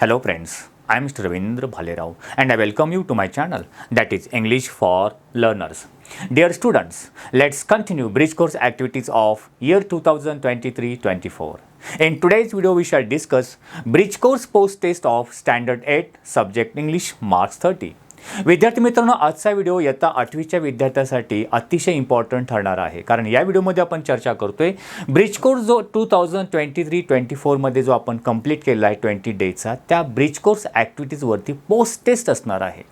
Hello friends, I am Mr. Ravindra Bhalerao and I welcome you to my channel that is English for Learners. Dear students, let's continue bridge course activities of year 2023-24. In today's video we shall discuss bridge course post test of standard 8 subject English marks 30. विद्यार्थी मित्रांनो, आजचा video इयत्ता 8वीच्या विद्यार्थ्यांसाठी अतिशय important ठरणार आहे, कारण या व्हिडिओमध्ये आपण चर्चा करतोय ब्रिज कोर्स जो 2023-24 मध्ये जो आपण कंप्लीट केला आहे 20 डेजचा, त्या ब्रिज कोर्स ॲक्टिव्हिटीजवरती पोस्ट टेस्ट असणार आहे.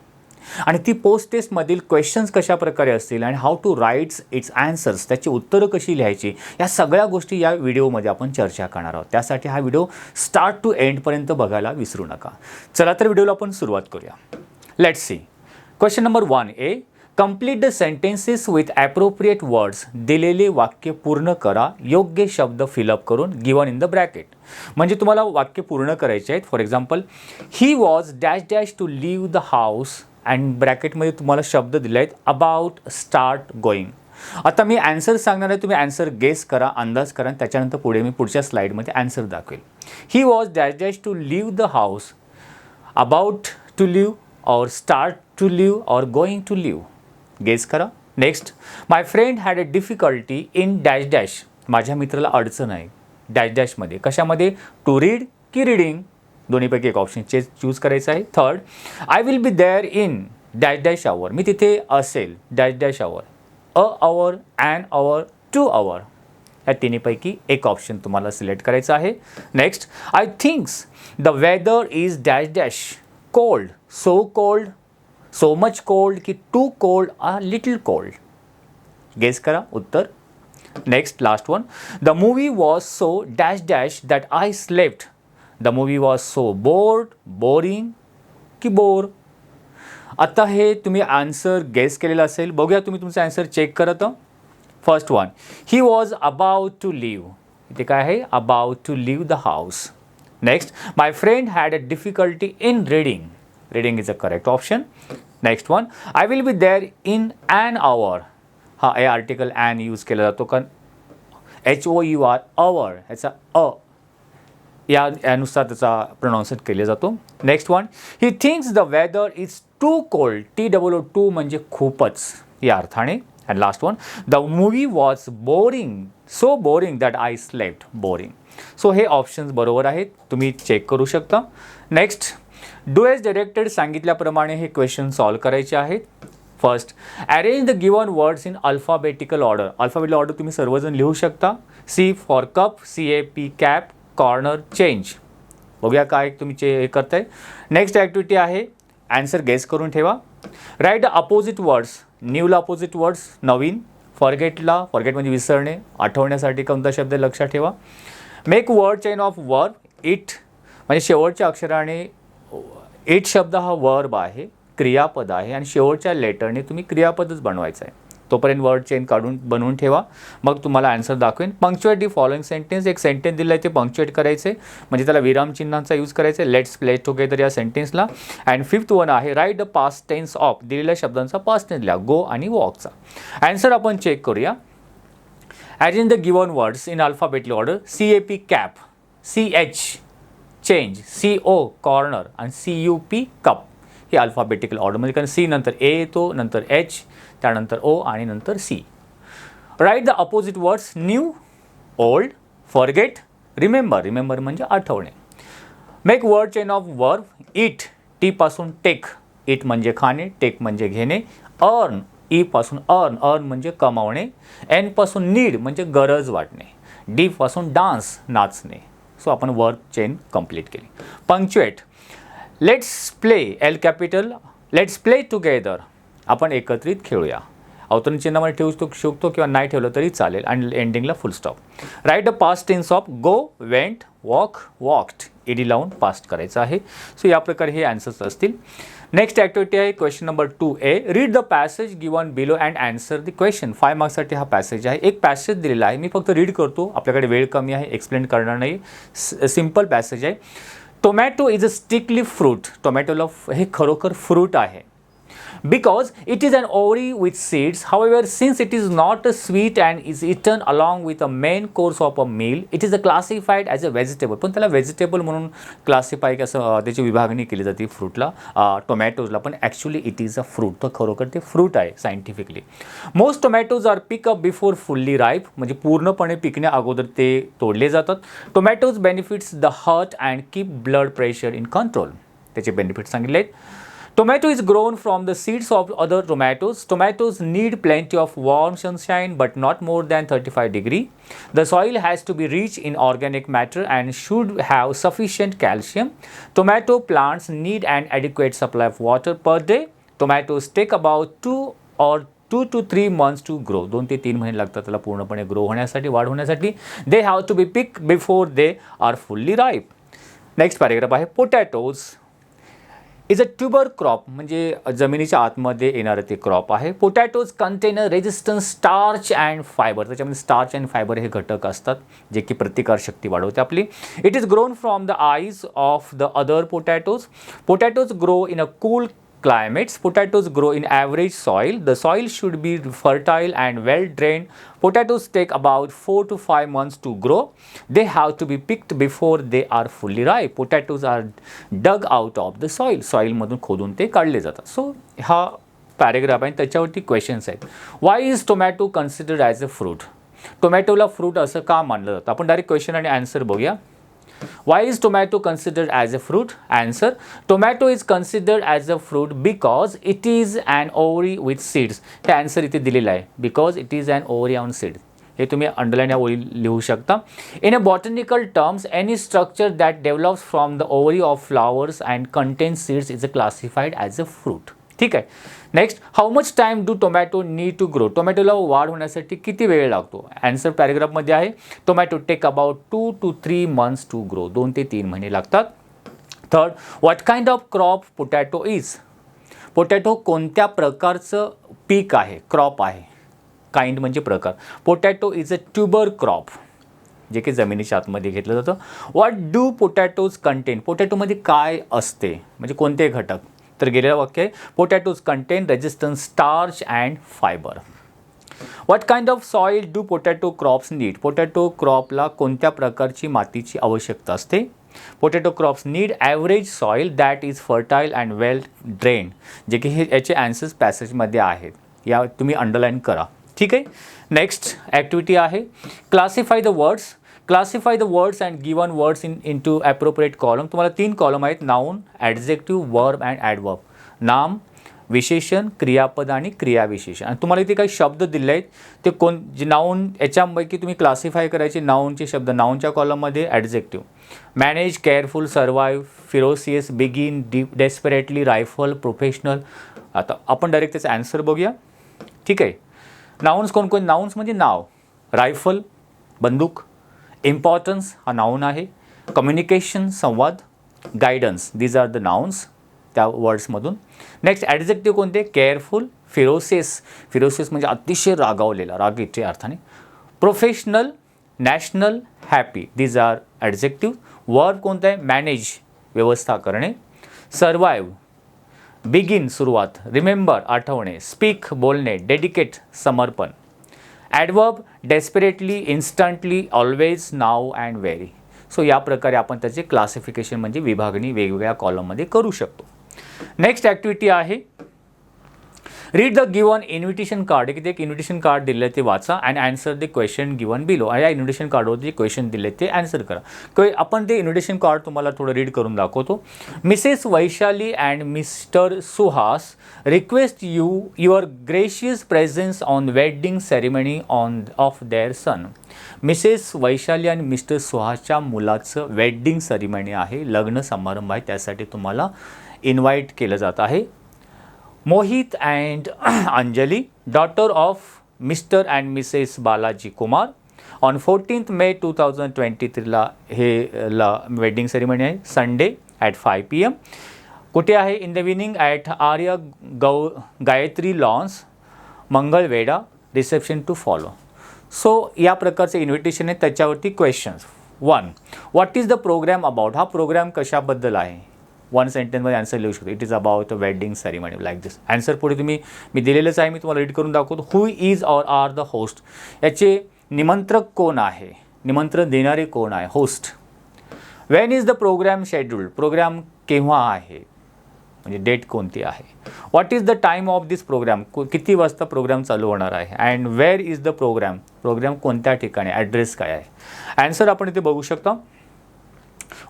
आणि ती पोस्ट टेस्टमधील क्वेश्चन्स कशा प्रकारे असतील आणि how to writes its answers, त्याची उत्तरं कशी लिहायची, या सगळ्या गोष्टी या व्हिडिओमध्ये आपण चर्चा करणार आहोत. त्यासाठी हा व्हिडिओ स्टार्ट टू एंडपर्यंत बघायला विसरू नका. चला तर व्हिडिओला आपण सुरुवात करूया. Let's see. Question number 1A. Complete the sentences with appropriate words. दिलेले वाक्य पूर्ण करा. योग्य शब्द फिलअप करून गिवन इन द ब्रॅकेट. म्हणजे तुम्हाला वाक्य पूर्ण करायचे आहेत. For example, he was dash dash to leave the house and ब्रॅकेटमध्ये तुम्हाला शब्द दिले आहेत अबाउट स्टार्ट गोईंग. आता मी ॲन्सर सांगणार आहे, तुम्ही ॲन्सर गेस करा, अंदाज करा, त्याच्यानंतर पुढे मी पुढच्या स्लाईडमध्ये ॲन्सर दाखवेल. He was dash dash to leave the house, about to live or start to live or going to live. Guess करा. Next, my friend had a difficulty in dash dash. माझ्या मित्राला अडचण आहे डॅश डॅशमध्ये. कशामध्ये? To read की reading, दोन्हीपैकी एक option choose करायचं आहे. Third, I will be there in dash dash hour. मी तिथे असेल dash dash hour, a hour, an hour, 2 hour. या तिन्हीपैकी एक ऑप्शन तुम्हाला सिलेक्ट करायचं आहे. Next, I thinks the weather is dash dash cold, so much cold की too cold, a little cold. Guess करा उत्तर. Next, last one, the movie was so dash dash that I slept. The movie was so boring की bore. आता हे तुम्ही answer guess केलेला असेल. बघूया तुम्ही तुमचा आन्सर चेक करत. First one, he was about to leave. इथे काय आहे? About to leave the house. Next, my friend had a difficulty in reading. Reading is a correct option. Next one, I will be there in an hour. हा ए article an use केला जातो कारण HOUR hour याचा यानुसार त्याचा pronounced केले जातो. Next one, he thinks the weather is too cold. TOO म्हणजे खूपच या अर्थाने. And last one, the movie was boring, so boring that I slept. Boring. So हे ऑप्शन्स बरोबर आहेत, तुम्ही चेक करू शकता. नेक्स्ट, डू एज डायरेक्टेड सांगितल्याप्रमाणे हे क्वेश्चन सॉल्व करायचे आहेत. First, arrange the given words in alphabetical order. Alphabetical order तुम्ही सर्वजण लिहू शकता. C for cup, CAP cap, corner, change. बघूया काय तुम्ही हे करताय. नेक्स्ट ॲक्टिव्हिटी आहे, ॲन्सर गेस करून ठेवा. Write the opposite words. न्यूला अपोजिट वर्ड्स नवीन. फॉरगेट म्हणजे विसरणे, आठवण्यासाठी कोणता शब्द लक्षात ठेवा. Make word chain of verb. It म्हणजे शेवटच्या अक्षराने इट शब्द हा वर्ब आहे, क्रियापद आहे, आणि शेवटच्या लेटरने तुम्ही क्रियापदच बनवायचं आहे. तोपर्यंत वर्ड चेन काढून बनवून ठेवा, मग तुम्हाला आन्सर दाखवेन. Punctuate the following sentence. एक सेंटेन्स दिलं आहे ते पंक्च्युएट करायचे, म्हणजे त्याला विरामचिन्हांचा यूज करायचा आहे. लेट्स प्ले टुगेदर या सेंटेन्सला. अँड फिफ्थ वन आहे, write the past tense of. दिलेल्या शब्दांचा पास्ट टेन्स लिहा, गो आणि वॉकचा. आन्सर आपण चेक करूया. Arrange the given words in alphabetical order. CAP cap, CH change, CO corner आणि CUP cup. हे अल्फाबेटिकल ऑर्डरमध्ये, कारण C नंतर A येतो, नंतर H, त्यानंतर O आणि नंतर C. Right the opposite words. New, old, forget, remember. Remember म्हणजे आठवणे. Make word chain of verb. It, T पासून टेक. इट म्हणजे खाणे, टेक म्हणजे घेणे. अर्न, ई पासून अर्न म्हणजे कमावणे. एन पासून नीड म्हणजे गरज वाटणे. डी पासून डान्स, नाचणे. सो आपण वर्ब चेन कंप्लीट केली. Punctuate. Let's play, L capital. Let's play together. आपण एकत्रित खेळूया. अवतरण चिन्हामध्ये ठेवू शकतो किंवा नाही ठेवलं तरी चालेल. आणि एंडिंगला full stop. Write the past tense of. Go, went, walk, walked. ED लावून पास्ट करायचं आहे. सो या प्रकारे हे आन्सर्स असतील. नेक्स्ट ॲक्टिव्हिटी आहे question number 2A. Read the passage given below and answer the question. 5 मार्क्ससाठी हा पॅसेज आहे. एक पॅसेज दिलेला आहे, मी फक्त रीड करतो, आपल्याकडे वेळ कमी आहे, एक्सप्लेन करणार नाही. सिम्पल पॅसेज आहे. Tomato is a strictly fruit. टोमॅटोला हे खरोखर फ्रूट आहे. because it is an ovary with seeds. However, since it is not a sweet and is eaten along with a main course of a meal, it is classified as a vegetable. पण त्याला vegetable म्हणून classify असं त्याची विभागणी केली जाते फ्रूटला, टोमॅटोजला, पण actually it is a fruit. तर खरोखर ते फ्रूट आहे सायंटिफिकली. मोस्ट टोमॅटोज आर पिक अप बिफोर फुल्ली राईप, म्हणजे पूर्णपणे पिकण्या अगोदर ते तोडले जातात. Tomatoes benefits the heart and keep blood pressure in control. त्याचे बेनिफिट्स सांगितले आहेत. Tomato is grown from the seeds of other tomatoes. Tomatoes need plenty of warm sunshine but not more than 35 degrees. The soil has to be rich in organic matter and should have sufficient calcium. Tomato plants need an adequate supply of water per day. Tomatoes take about 2 to 3 months to grow. 2 ते 3 महिने लागतात त्याला पूर्णपणे grow होण्यासाठी, वाढ होण्यासाठी. They have to be picked before they are fully ripe. Next paragraph आहे. Potatoes is a tuber crop, म्हणजे जमिनीच्या आतमध्ये येणारं ते क्रॉप आहे. Potatoes contain resistance starch and fibre. त्याच्यामध्ये स्टार्च अँड फायबर हे घटक असतात जे की प्रतिकारशक्ती वाढवते आपली. It is grown from the eyes of the other potatoes. Potatoes grow in a cool climates. Potatoes grow in average soil. The soil should be fertile and well drained. Potatoes take about 4 to 5 months to grow. They have to be picked before they are fully ripe. Potatoes are dug out of the soil. Soil मधून खोदून ते काढले जातात. So हा paragraph आहे, त्याच्यावरती questions आहेत. Y is tomato considered as a fruit? टोमॅटोला फ्रूट असं का मानलं जातं? आपण डायरेक्ट क्वेश्चन आणि आन्सर बघूया. Why is tomato considered as a fruit? Answer: Tomato is considered as a fruit because it is an ovary with seeds. हे answer इथे दिलेलं आहे. Because it is an ovary on seed. हे तुम्ही underline या ओळी लिहू शकता. In a botanical terms, any structure that develops from the ovary of flowers and contains seeds is classified as a fruit. ठीक आहे. Next, how much time do tomato need to grow? टोमॅटोला वाढ होण्यासाठी किती वेळ लागतो? आन्सर पॅरेग्राफमध्ये आहे. Tomato take about 2 to 3 months to grow. 2 ते 3 महिने लागतात. Third, what kind of crop potato is? Potato कोणत्या प्रकारचं पीक आहे, क्रॉप आहे? काइंड म्हणजे प्रकार. Potato is a tuber crop, जे की जमिनीच्या आतमध्ये घेतलं जातं. What do potatoes contain? पोटॅटोमध्ये काय असते, म्हणजे कोणते घटक? तर गेलेलं वाक्य आहे, potatoes contain resistance starch and fibre. What kind of soil do potato crops need? Potato क्रॉपला कोणत्या प्रकारची मातीची आवश्यकता असते? Potato crops need average soil that is fertile and well drain. जे की हे याचे आन्सर्स पॅसेजमध्ये आहेत, या तुम्ही अंडरलाईन करा. ठीक आहे. नेक्स्ट ॲक्टिव्हिटी आहे, classify the words. Classify the words and given words into appropriate column. तुम्हाला 3 कॉलम आहेत, noun, adjective, verb and adverb. नाम, विशेषण, क्रियापद आणि क्रियाविशेषण. आणि तुम्हाला इथे काही शब्द दिले आहेत, ते जे नाऊन, याच्यापैकी तुम्ही क्लासिफाय करायचे नाऊनचे शब्द. नाऊनच्या कॉलममध्ये adjective, manage, careful, survive, ferocious, begin, desperately, rifle, professional. आता आपण डायरेक्ट त्याचा आन्सर बघूया. ठीक आहे. नाऊन्स कोणकोण? नाऊन्स म्हणजे नाव, रायफल बंदूक, इम्पॉर्टन्स हा नाऊन आहे, कम्युनिकेशन संवाद, guidance these are the nouns त्या वर्ड्समधून. नेक्स्ट ॲडजेक्टिव्ह कोणते? केअरफुल, फिरोसियस, फिरोसियस म्हणजे अतिशय रागावलेला, रागीच्या अर्थाने. Professional, national, happy these are adjective. Verb कोणतं आहे? मॅनेज व्यवस्था करणे, सर्वाईव्ह बिगिन सुरुवात, रिमेंबर आठवणे, स्पीक बोलणे, डेडिकेट समर्पण. Adverb desperately, instantly, always, now and very. So या प्रकारे आपण त्याचे क्लासिफिकेशन म्हणजे विभागणी वेगवेगळ्या कॉलममध्ये करू शकतो. नेक्स्ट ॲक्टिव्हिटी आहे, read the given invitation card. एक इन्व्हिटेशन कार्ड दिलं आहे ते वाचा and answer the question given below. आणि या इन्व्हिटेशन कार्डवर जे क्वेश्चन दिले ते आन्सर करा. आपण ते इन्व्हिटेशन कार्ड तुम्हाला थोडं रीड करून दाखवतो. Mrs Vaishali and Mr Suhas request your gracious presence on wedding ceremony of their son. Mrs Vaishali आणि मिस्टर सुहासच्या मुलाचं वेडिंग सेरेमनी आहे, लग्न समारंभ आहे, त्यासाठी तुम्हाला इन्व्हाइट केलं जात आहे. Mohit and Anjali, daughter of Mr and Mrs Balaji Kumar, on 14th May 2023 हे वेडिंग सेरेमनी आहे. Sunday at 5 PM. कुठे आहे? In the evening at Arya Gayatri lawns, Mangalvedha. Reception to follow. So या प्रकारचे इन्व्हिटेशन आहे, त्याच्यावरती questions. 1. What is the program about? हा प्रोग्राम कशाबद्दल आहे? वन सेंटेन्समध्ये आन्सर लिहू शकतो. It is about a wedding ceremony like this. Answer पुढे तुम्ही मी दिलेलंच आहे, मी तुम्हाला रीड करून दाखवतो. Who is or are the host. याचे निमंत्रक कोण आहे, निमंत्रण देणारे कोण आहे, host. When is the program scheduled. Program केव्हा आहे, म्हणजे डेट कोणती आहे. What is the time of this program. किती वाजता प्रोग्राम चालू होणार आहे. And where is the program. Program कोणत्या ठिकाणी, ॲड्रेस काय आहे. आन्सर आपण इथे बघू शकता.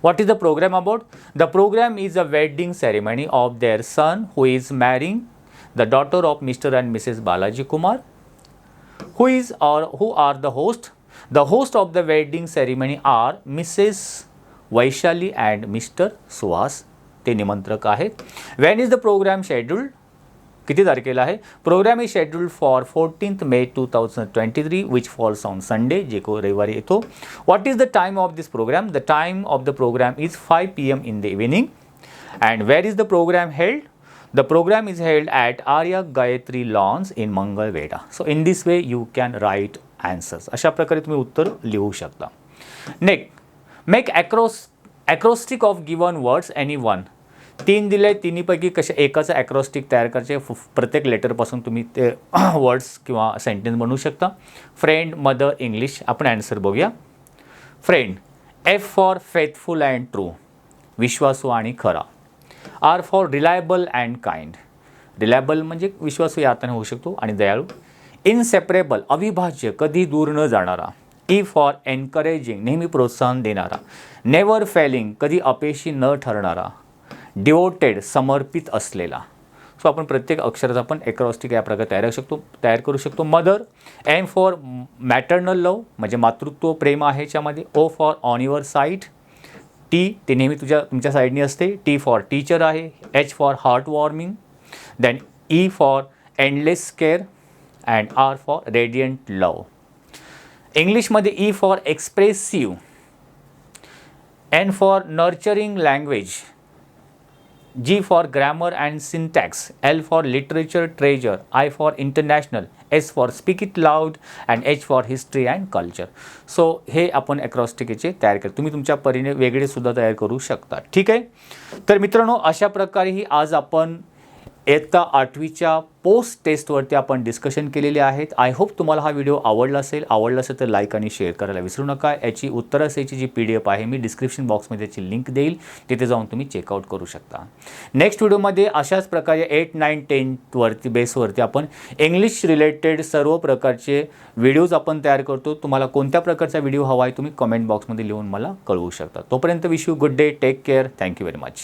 What is the program about. The programme is a wedding ceremony of their son who is marrying the daughter of Mr and Mrs Balaji Kumar. Who is or who are the host. The host of the wedding ceremony are Mrs Vaishali and Mr Suhas. ते निमंत्रक आहेत. When is the program scheduled. किती तारखेला आहे. Program is scheduled for 14th May 2023 which falls on Sunday, जे को रविवारी येतो. What is the time of this programme. The time of the programme is 5 PM in the evening. And where is the programme held. The programme is held at Arya Gayatri lawns in Mangalwedha. So in this way you can write answers. अशा प्रकारे तुम्ही उत्तर लिहू शकता. Next, make acrostic of given words any one. 3 दिले, तिन्हीपैकी कशा एकाचं ॲक्रोस्टिक तयार करायचे. प्रत्येक लेटरपासून तुम्ही ते वर्ड्स किंवा सेंटेन्स बनवू शकता. Friend, mother, English. आपण आन्सर बघूया. Friend, F for faithful and true, विश्वासू आणि खरा. R for reliable and kind. Reliable म्हणजे विश्वासू या अर्थाने होऊ शकतो आणि दयाळू. इनसेपरेबल, अविभाज्य, कधी दूर न जाणारा. ई फॉर एनकरेजिंग, नेहमी प्रोत्साहन देणारा. नेवर फेलिंग, कधी अपयशी न ठरणारा. डिवोटेड, समर्पित असलेला. सो आपण प्रत्येक अक्षराचा आपण ॲक्रॉस्टिक या प्रकारे तयार करू शकतो. Mother, M for maternal love, म्हणजे मातृत्व प्रेम आहे याच्यामध्ये. O for on your side. T, ते नेहमी तुमच्या साईडनी असते. टी फॉर टीचर आहे. H for heart warming. Then E for endless care and R for radiant love. इंग्लिशमध्ये E for expressive. N for nurturing language. G for grammar and syntax. L for literature treasure. I for international. S for speak it loud and H for history and culture. So हे आपण ॲक्रॉस्टिकचे तयार करतो. तुम्ही तुमच्या परीने वेगळे सुद्धा तयार करू शकता. ठीक आहे. तर मित्रांनो, अशा प्रकारे ही आज आपण इयत्ता 8वीच्या पोस्ट टेस्टवरती आपण डिस्कशन केलेले आहेत. आय होप तुम्हाला हा व्हिडिओ आवडला असेल तर लाईक आणि शेअर करायला विसरू नका. याची उत्तरासहितची जी PDF आहे मी डिस्क्रिप्शन बॉक्समध्ये त्याची लिंक देईल, तिथे जाऊन तुम्ही चेकआउट करू शकता. नेक्स्ट व्हिडिओमध्ये अशाच प्रकारे 8, 9, 10 बेसवरती आपण इंग्लिश रिलेटेड सर्व प्रकारचे व्हिडिओज आपण तयार करतो. तुम्हाला कोणत्या प्रकारचा व्हिडिओ हवा आहे तुम्ही कमेंट बॉक्समध्ये लिहून मला कळवू शकता. तोपर्यंत wish you good day, take care, thank you very much.